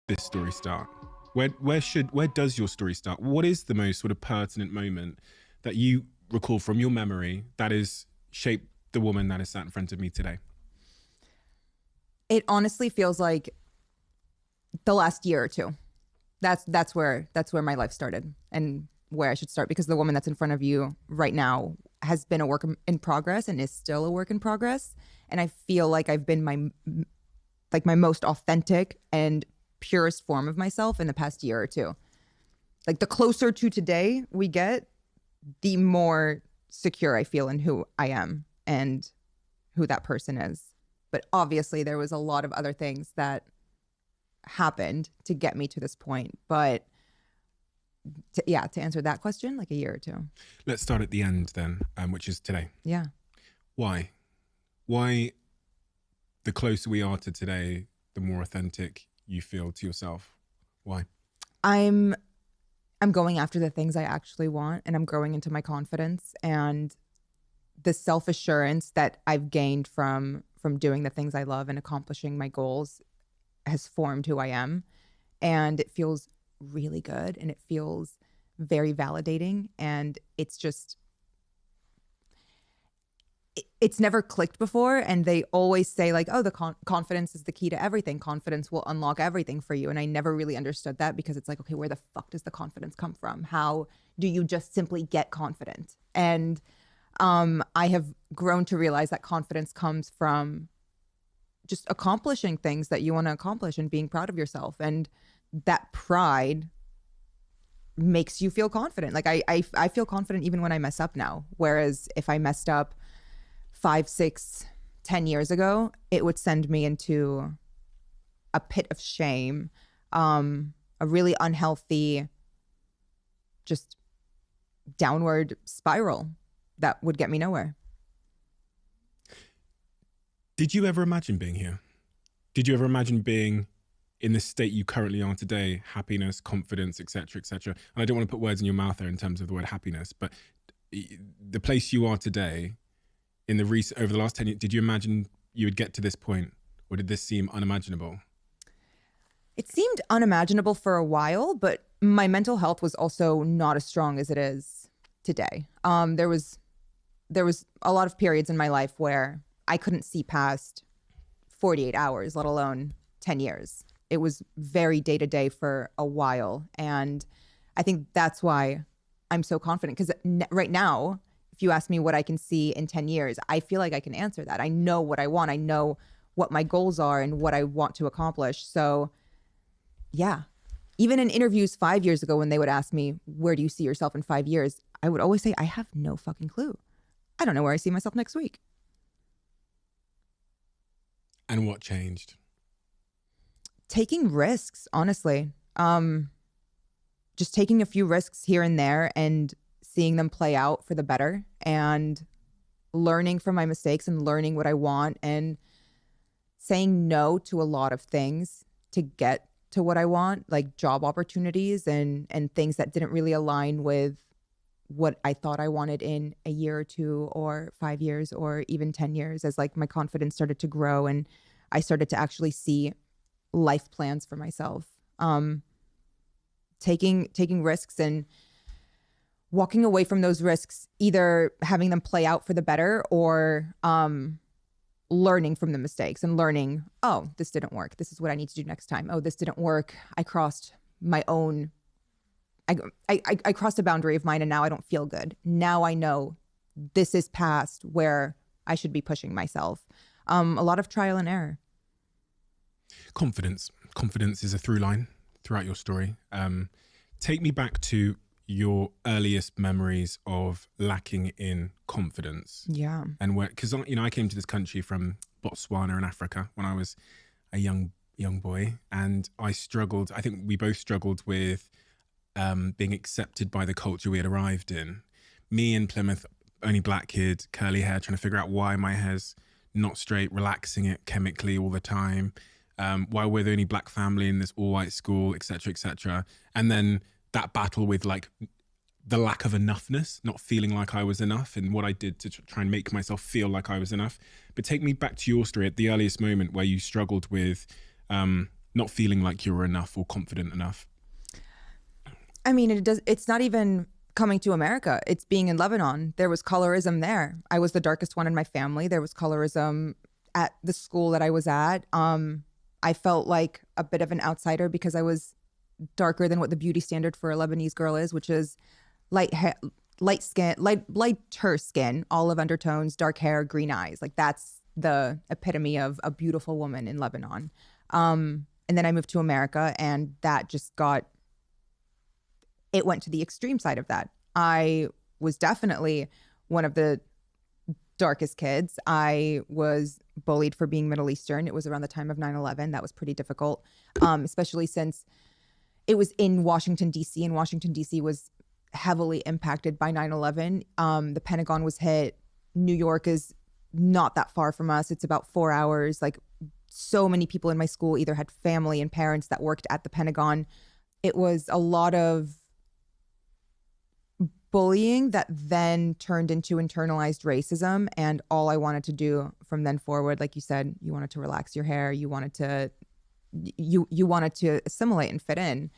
this story start? Where does your story start? What is the most sort of pertinent moment that you recall from your memory that has shaped the woman that is sat in front of me today? It honestly feels like the last year or two. That's where my life started and where I should start, because the woman that's in front of you right now has been a work in progress and is still a work in progress. And I feel like I've been my most authentic and purest form of myself in the past year or two. Like, the closer to today we get, the more secure I feel in who I am and who that person is. But obviously there was a lot of other things that happened to get me to this point. But to answer that question, like a year or two. Let's start at the end then, which is today. Yeah. Why? Why the closer we are to today, the more authentic you feel to yourself? Why? I'm going after the things I actually want, and I'm growing into my confidence, and the self-assurance that I've gained from doing the things I love and accomplishing my goals has formed who I am. And it feels really good, and it feels very validating, and it's just, it's never clicked before. And they always say, like, oh, the confidence is the key to everything. Confidence will unlock everything for you. And I never really understood that, because it's like, okay, where the fuck does the confidence come from? How do you just simply get confident? And I have grown to realize that confidence comes from just accomplishing things that you want to accomplish and being proud of yourself. And that pride makes you feel confident. Like, I feel confident even when I mess up now. Whereas if I messed up 5, 6, 10 years ago, it would send me into a pit of shame, a really unhealthy, just downward spiral that would get me nowhere. Did you ever imagine being here? Did you ever imagine being in the state you currently are today? Happiness, confidence, etc., etc. And I don't want to put words in your mouth there in terms of the word happiness, but the place you are today, in the over the last 10 years, did you imagine you would get to this point, or did this seem unimaginable? It seemed unimaginable for a while, but my mental health was also not as strong as it is today. There was a lot of periods in my life where I couldn't see past 48 hours, let alone 10 years. It was very day to day for a while. And I think that's why I'm so confident, because right now, if you ask me what I can see in 10 years, I feel like I can answer that. I know what I want. I know what my goals are and what I want to accomplish. So yeah, even in interviews 5 years ago, when they would ask me, where do you see yourself in 5 years? I would always say, I have no fucking clue. I don't know where I see myself next week. And what changed? Taking risks, honestly. Just taking a few risks here and there and seeing them play out for the better, and learning from my mistakes and learning what I want, and saying no to a lot of things to get to what I want, like job opportunities and things that didn't really align with what I thought I wanted in a year or two or 5 years or even 10 years, as like my confidence started to grow and I started to actually see life plans for myself. Taking risks and walking away from those risks, either having them play out for the better or learning from the mistakes and learning, oh, this didn't work. This is what I need to do next time. Oh, this didn't work. I crossed my own, I crossed a boundary of mine and now I don't feel good. Now I know this is past where I should be pushing myself. A lot of trial and error. Confidence. Confidence is a through line throughout your story. Take me back to your earliest memories of lacking in confidence. Yeah. And where, because I came to this country from Botswana in Africa when I was a young boy, and I struggled. I think we both struggled with being accepted by the culture we had arrived in. Me in Plymouth, only black kid, curly hair, trying to figure out why my hair's not straight, relaxing it chemically all the time. Why we're the only black family in this all white school, etc., etc. And then that battle with like the lack of enoughness, not feeling like I was enough, and what I did to try and make myself feel like I was enough. But take me back to your story at the earliest moment where you struggled with not not feeling like you were enough or confident enough? I mean, it's not even coming to America. It's being in Lebanon. There was colorism there. I was the darkest one in my family. There was colorism at the school that I was at. I felt like a bit of an outsider because I was darker than what the beauty standard for a Lebanese girl is, which is lighter skin, olive undertones, dark hair, green eyes. Like that's the epitome of a beautiful woman in Lebanon. And then I moved to America, and that just it went to the extreme side of that. I was definitely one of the darkest kids. I was bullied for being Middle Eastern. It was around the time of 9/11. That was pretty difficult, especially since it was in Washington, D.C., and Washington, D.C. was heavily impacted by 9/11. The Pentagon was hit. New York is not that far from us. It's about 4 hours. Like, so many people in my school either had family and parents that worked at the Pentagon. It was a lot of bullying that then turned into internalized racism. And all I wanted to do from then forward, like you said, you wanted to relax your hair. You wanted to assimilate and fit in.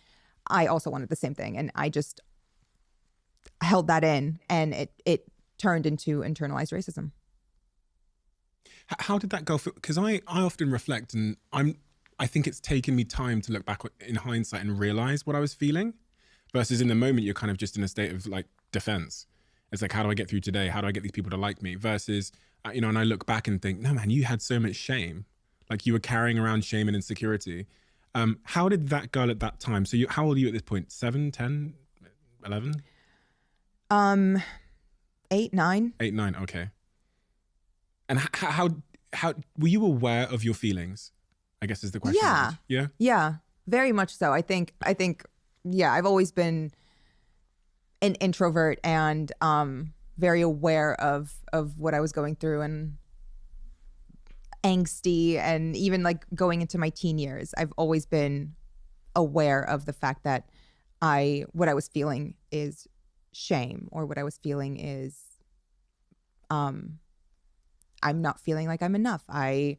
I also wanted the same thing. And I just held that in, and it turned into internalized racism. How did that go? Because I often reflect, and I think it's taken me time to look back in hindsight and realize what I was feeling, versus in the moment you're kind of just in a state of like defense. It's like, how do I get through today? How do I get these people to like me? Versus, and I look back and think, no, man, you had so much shame. Like, you were carrying around shame and insecurity. How did that go at that time? So how old are you at this point? 7, 10, 11? 8, 9. 8, 9. Okay. And how were you aware of your feelings? I guess is the question. Yeah. Yeah. Yeah. Very much so. I think, yeah, I've always been an introvert and very aware of what I was going through, and angsty, and even like going into my teen years, I've always been aware of the fact that what I was feeling is shame, or what I was feeling is I'm not feeling like I'm enough. I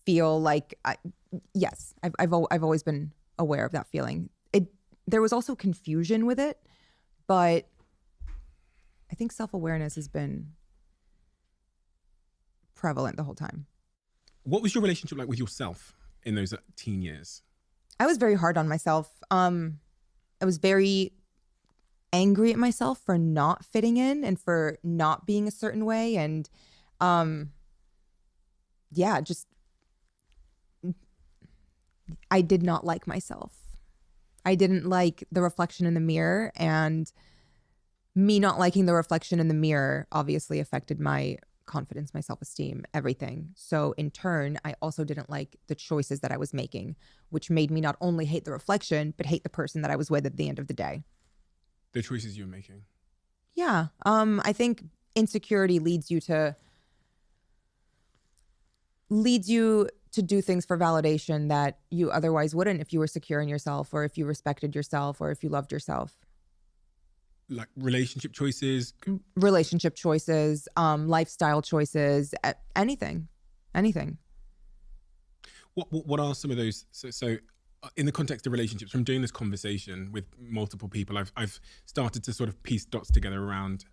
feel like I've always been aware of that feeling. There was also confusion with it, but I think self-awareness has been prevalent the whole time. What was your relationship like with yourself in those teen years? I was very hard on myself. I was very angry at myself for not fitting in and for not being a certain way. And just I did not like myself. I didn't like the reflection in the mirror, and me not liking the reflection in the mirror obviously affected my confidence, my self-esteem, everything. So in turn, I also didn't like the choices that I was making, which made me not only hate the reflection, but hate the person that I was with at the end of the day. The choices you were making. Yeah. I think insecurity leads you to do things for validation that you otherwise wouldn't if you were secure in yourself, or if you respected yourself, or if you loved yourself. Like relationship choices, lifestyle choices, anything. What are some of those? So in the context of relationships, from doing this conversation with multiple people, I've started to sort of piece dots together around